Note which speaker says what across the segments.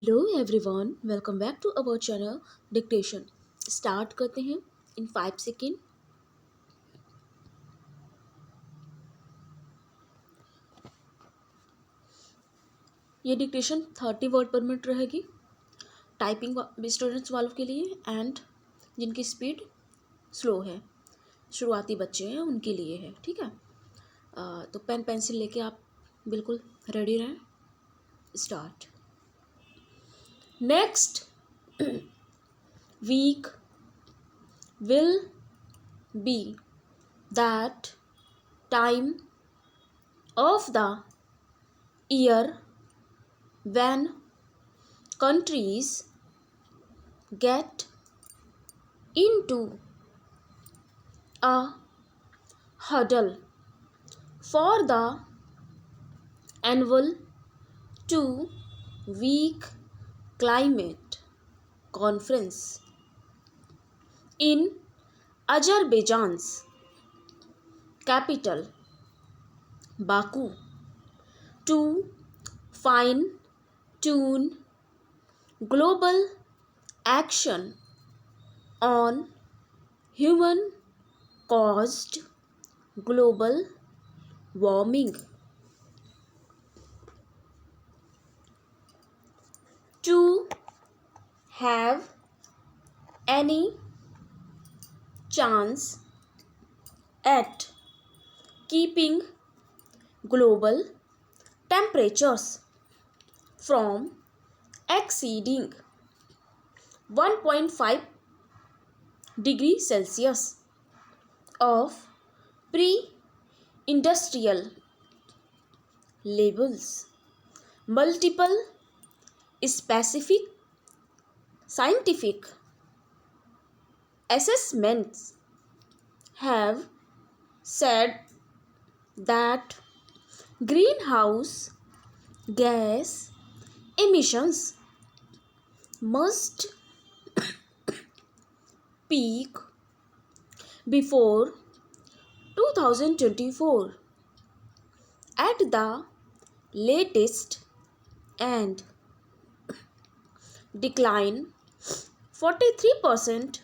Speaker 1: Hello everyone, welcome back to our channel dictation. Start करते हैं in 5 second. ये dictation 30 word per minute रहेगी। Typing students वालों के लिए एंड जिनकी स्पीड स्लो है, शुरुआती बच्चे हैं, उनके लिए है। ठीक है, तो पेन पेंसिल लेके आप बिल्कुल रेडी रहें। Start. Next week will be that time of the year when countries get into a huddle for the annual 2 week climate conference in Azerbaijan's capital Baku to fine tune global action on human caused global warming. To have any chance at keeping global temperatures from exceeding 1.5 degrees Celsius of pre-industrial levels. Multiple specific scientific assessments have said that greenhouse gas emissions must peak before 2024 at the latest and decline 43%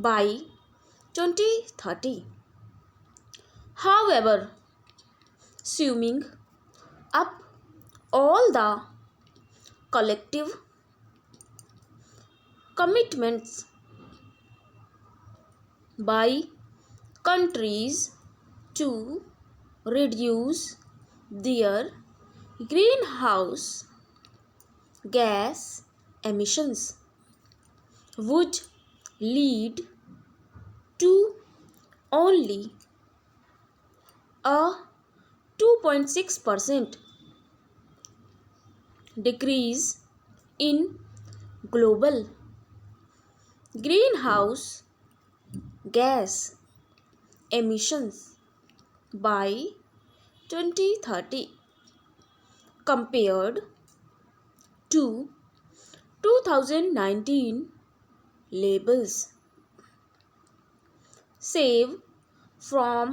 Speaker 1: by 2030. However, summing up all the collective commitments by countries to reduce their greenhouse gas emissions would lead to only a 2.6% decrease in global greenhouse gas emissions by 2030 compared to 2019 labels. Save from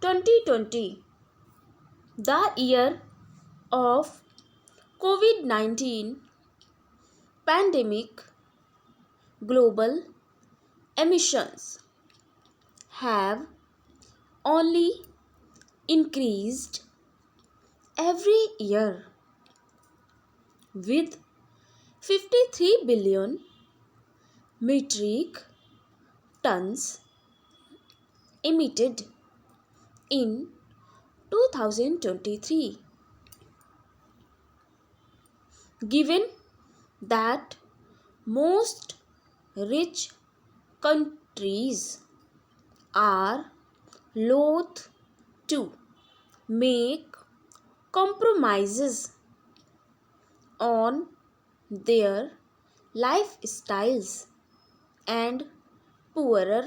Speaker 1: 2020, the year of COVID-19 pandemic, global emissions have only increased every year with 53 billion metric tons emitted in 2023. Given that most rich countries are loath to make compromises on their lifestyles and poorer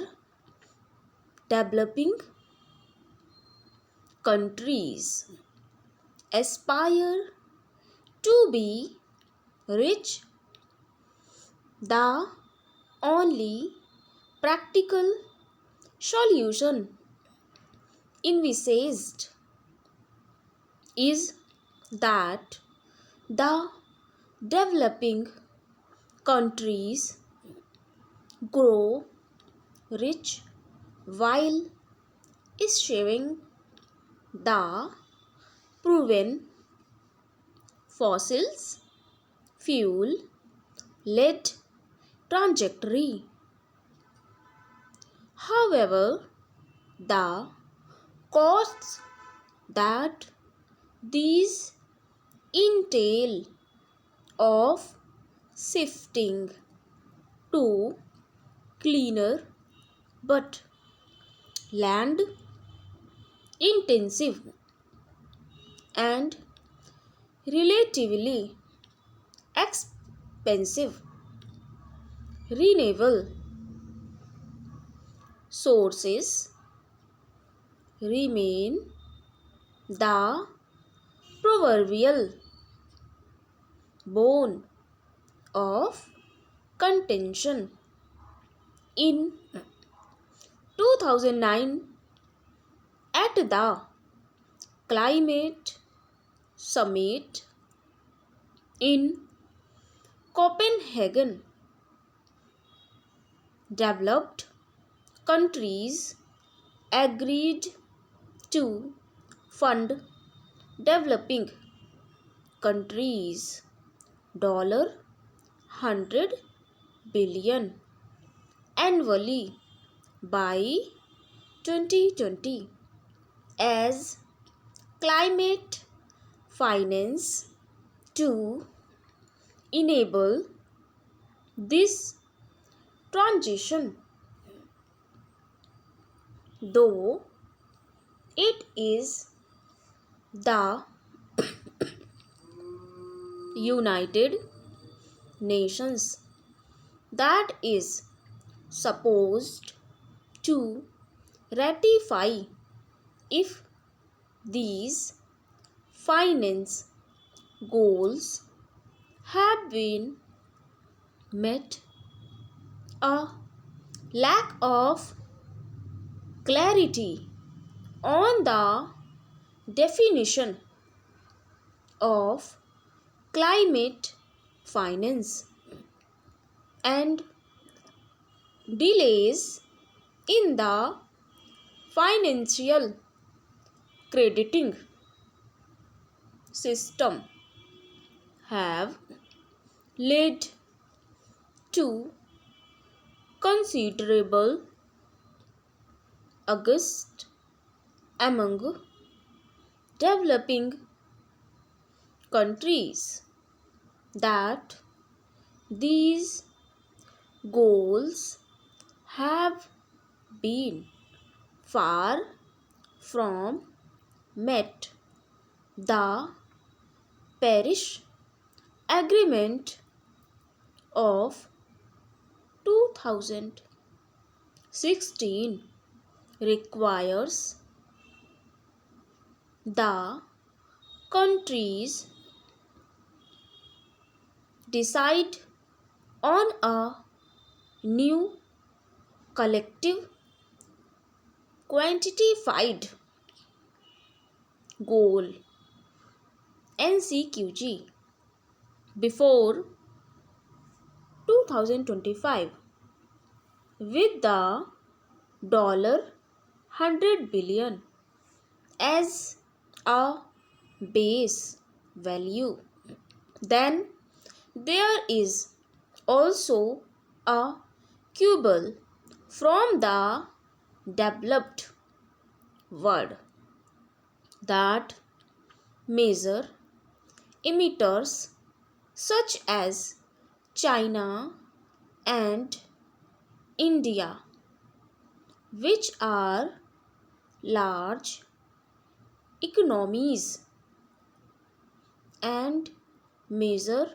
Speaker 1: developing countries aspire to be rich, the only practical solution envisaged is that the developing countries grow rich while eschewing the proven fossils fuel led trajectory. However, the costs that these entail of shifting to cleaner but land intensive and relatively expensive renewable sources remain the proverbial bone of contention. In 2009, at the Climate Summit in Copenhagen, developed countries agreed to fund developing countries $100 billion annually by 2020 as climate finance to enable this transition. Though it is the United Nations that is supposed to ratify if these finance goals have been met. A lack of clarity on the definition of climate finance and delays in the financial crediting system have led to considerable angst among developing countries that these goals have been far from met. The Paris Agreement of 2016 requires the countries decide on a new collective quantified goal NCQG before 2025 with the $100 billion as a base value. Then there is also a quibble from the developed world that major emitters such as China and India, which are large economies and major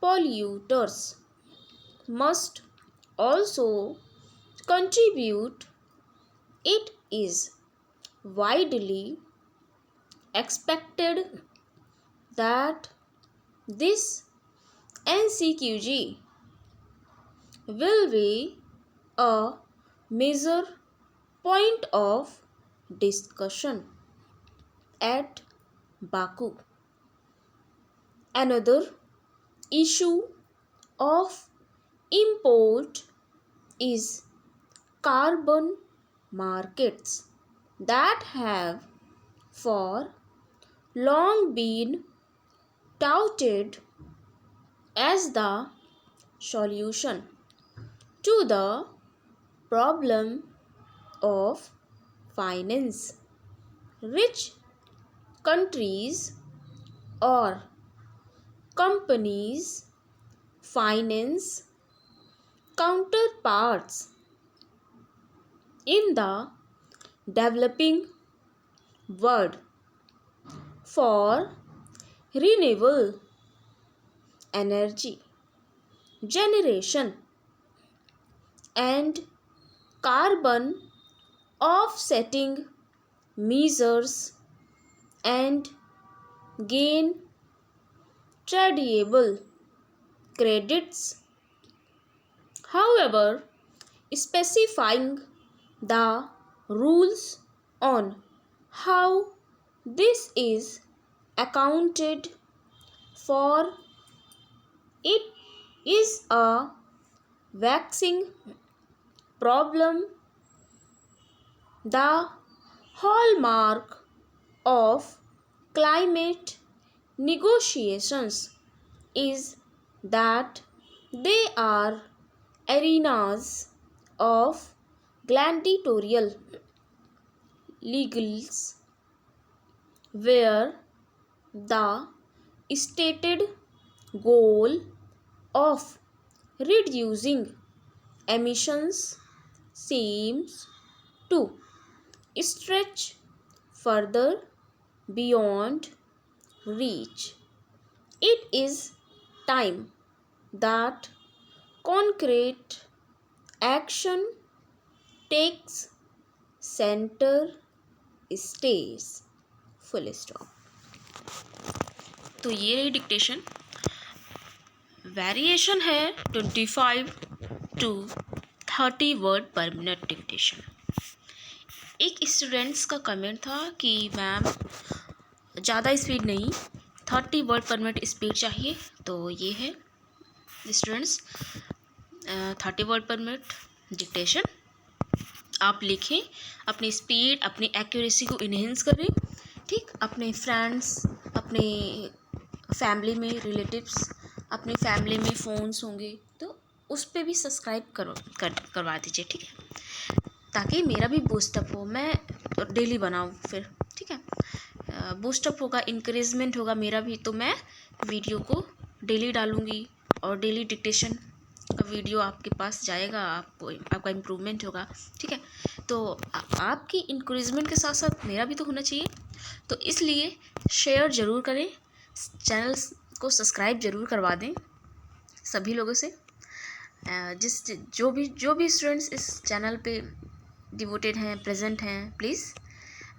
Speaker 1: polluters, must also contribute. It is widely expected that this NCQG will be a major point of discussion at Baku. Another issue of import is carbon markets that have for long been touted as the solution to the problem of finance. Rich countries or companies finance counterparts in the developing world for renewable energy generation and carbon offsetting measures and gain tradable credits. However, specifying the rules on how this is accounted for it is a vexing problem. The hallmark of climate negotiations is that they are arenas of gladiatorial legals where the stated goal of reducing emissions seems to stretch further beyond reach. It is time that concrete action takes center stage. Full stop. तो ये रही dictation. Variation है 25 to 30 word per minute dictation. एक students का comment था कि ma'am ज़्यादा speed नहीं, 30 वर्ड पर मिनट स्पीड चाहिए। तो ये है students 30 word per minute dictation. आप लिखें, अपनी स्पीड अपनी एक्यूरेसी को इन्हेंस करें। ठीक, अपने फ्रेंड्स, अपने फैमिली में रिलेटिव्स, अपनी फैमिली में फ़ोन्स होंगे तो उस पर भी सब्सक्राइब करवा दीजिए। ठीक है, ताकि मेरा भी बूस्टअप हो, मैं डेली बनाऊँ फिर। ठीक है, बूस्टअप होगा, इंकरेजमेंट होगा मेरा भी, तो मैं वीडियो को डेली डालूँगी और डेली डिक्टेशन का वीडियो आपके पास जाएगा, आपका इम्प्रूवमेंट होगा। ठीक है, तो आपकी इंकरेजमेंट के साथ साथ मेरा भी तो होना चाहिए। तो इसलिए शेयर ज़रूर करें, चैनल को सब्सक्राइब ज़रूर करवा दें सभी लोगों से। जो भी स्टूडेंट्स इस चैनल पे डिवोटेड हैं, प्रेजेंट हैं, प्लीज़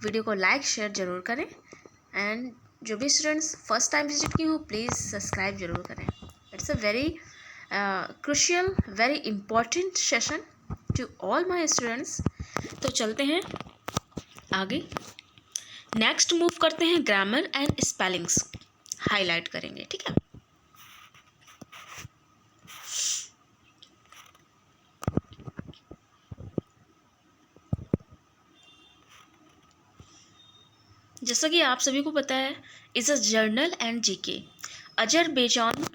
Speaker 1: वीडियो को लाइक शेयर ज़रूर करें। एंड जो भी स्टूडेंट्स फर्स्ट टाइम विजिट की हो, प्लीज़ सब्सक्राइब ज़रूर करें। It's a very crucial, very important session to all my students। तो चलते हैं आगे, नेक्स्ट मूव करते हैं, ग्रामर एंड स्पेलिंग्स हाईलाइट करेंगे। ठीक है, जैसा कि आप सभी को पता है, is a general and GK. Azerbaijan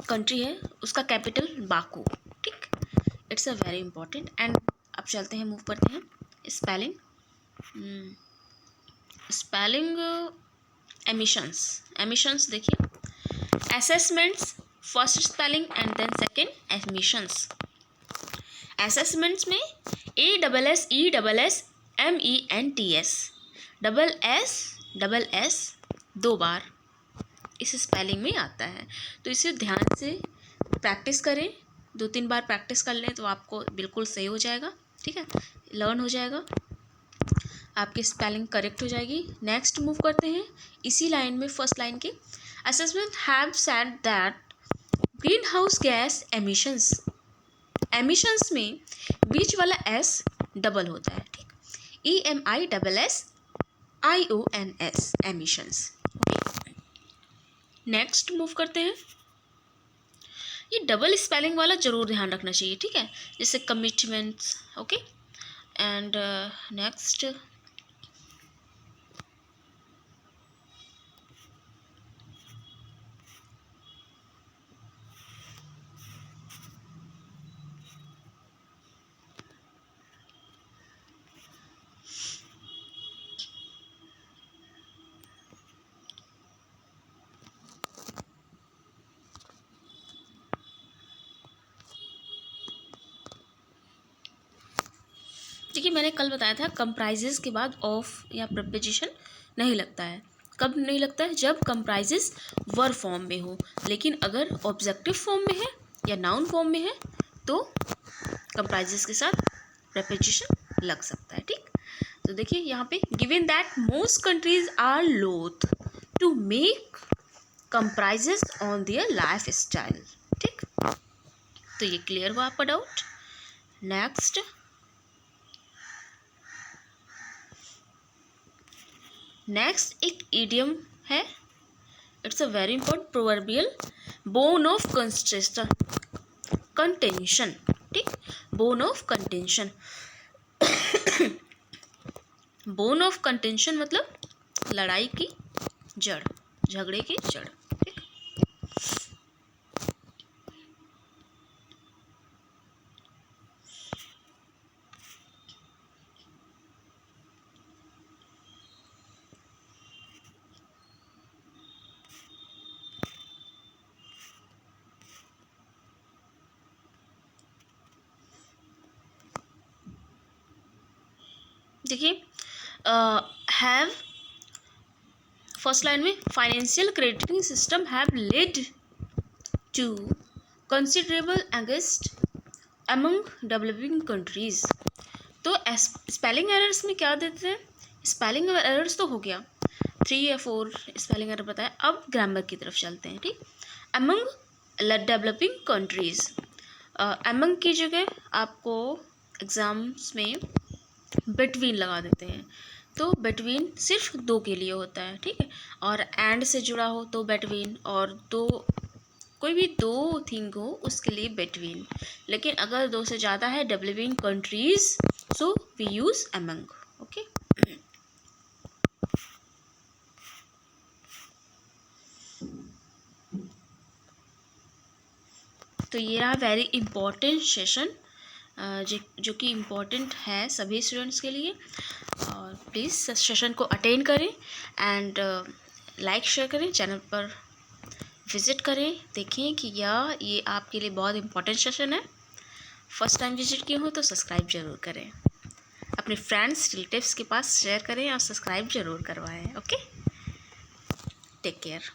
Speaker 1: country है, उसका कैपिटल बाकू। ठीक, it's a very important. And अब चलते हैं, मूव करते हैं स्पेलिंग। एमिशंस देखिए, assessments first spelling and then second emissions. Assessments में ASSESSMENTS, डबल एस 2 बार इस स्पेलिंग में आता है। तो इसे ध्यान से प्रैक्टिस करें, 2-3 बार प्रैक्टिस कर लें तो आपको बिल्कुल सही हो जाएगा। ठीक है, लर्न हो जाएगा, आपकी स्पेलिंग करेक्ट हो जाएगी। नेक्स्ट मूव करते हैं इसी लाइन में, फर्स्ट लाइन के। Assessment have said that green house gas emissions में बीच वाला एस डबल होता है। ठीक, EMISSIONS एमिशंस। नेक्स्ट मूव करते हैं। ये डबल स्पेलिंग वाला ज़रूर ध्यान रखना चाहिए, ठीक है, जैसे कमिटमेंट्स। ओके, एंड नेक्स्ट देखिए, मैंने कल बताया था कंप्राइजेस के बाद ऑफ या प्रपोजिशन नहीं लगता है। कब नहीं लगता है? जब कंप्राइजेस वर्ब फॉर्म में हो। लेकिन अगर ऑब्जेक्टिव फॉर्म में है या नाउन फॉर्म में है तो कंप्राइजेस के साथ प्रपोजिशन लग सकता है, ठीक। तो देखिए यहाँ पे given that most countries are loath to make compromises on their life style, ठीक। तो ये क्लियर हुआ आपका डाउट। नेक्स्ट एक इडियम है, it's a very important proverbial, bone of contention, ठीक। Bone of contention bone of contention मतलब लड़ाई की जड़, झगड़े की जड़, ठीक। देखिए हैव, फर्स्ट लाइन में financial crediting system have led to considerable angst among developing countries. तो स्पेलिंग एरर्स में क्या देते हैं? स्पेलिंग एरर्स तो हो गया, 3 या 4 स्पेलिंग एरर बताया। अब ग्रामर की तरफ चलते हैं, ठीक। अमंग डेवलपिंग कंट्रीज, अमंग की जगह आपको एग्जाम्स में बिटवीन लगा देते हैं, तो बिटवीन सिर्फ 2 के लिए होता है, ठीक है। और एंड से जुड़ा हो तो बिटवीन, और दो कोई भी 2 थिंग हो उसके लिए बिटवीन। लेकिन अगर 2 से ज़्यादा है, developing countries, so we use among. Okay, तो ये रहा वेरी इम्पोर्टेंट सेशन, जो कि इम्पोर्टेंट है सभी स्टूडेंट्स के लिए। और प्लीज़ सेशन को अटेंड करें एंड लाइक शेयर करें, चैनल पर विज़िट करें, देखें कि ये आपके लिए बहुत इम्पोर्टेंट सेशन है। फर्स्ट टाइम विजिट किए हो तो सब्सक्राइब ज़रूर करें, अपने फ्रेंड्स रिलेटिव्स के पास शेयर करें और सब्सक्राइब ज़रूर करवाएं। Okay, take care.